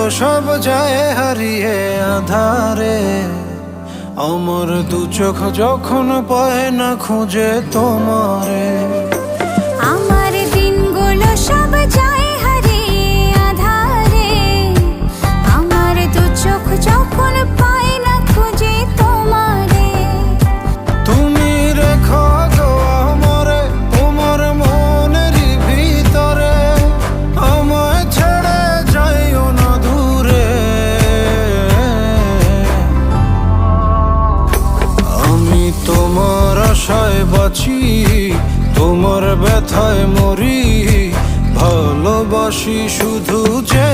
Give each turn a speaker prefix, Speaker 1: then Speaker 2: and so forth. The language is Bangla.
Speaker 1: সব যায় হারিয়ে আধারে। আমার দু চোখ যখন পায় না খুঁজে তোমারে।
Speaker 2: আমার দিনগুলো সব যায় হারিয়ে আঁধারে। আমার দু চোখ যখন পায় না খুঁজে তোমারে।
Speaker 1: তুমি রেখো গো আমারে তোমার মনেরই ভিতরে, আমায় ছেড়ে যাইও না দূরে। আমি তোমার আশায় বাঁচি, তোমার ব্যথায় মরি, ভালোবাসি শুধু যে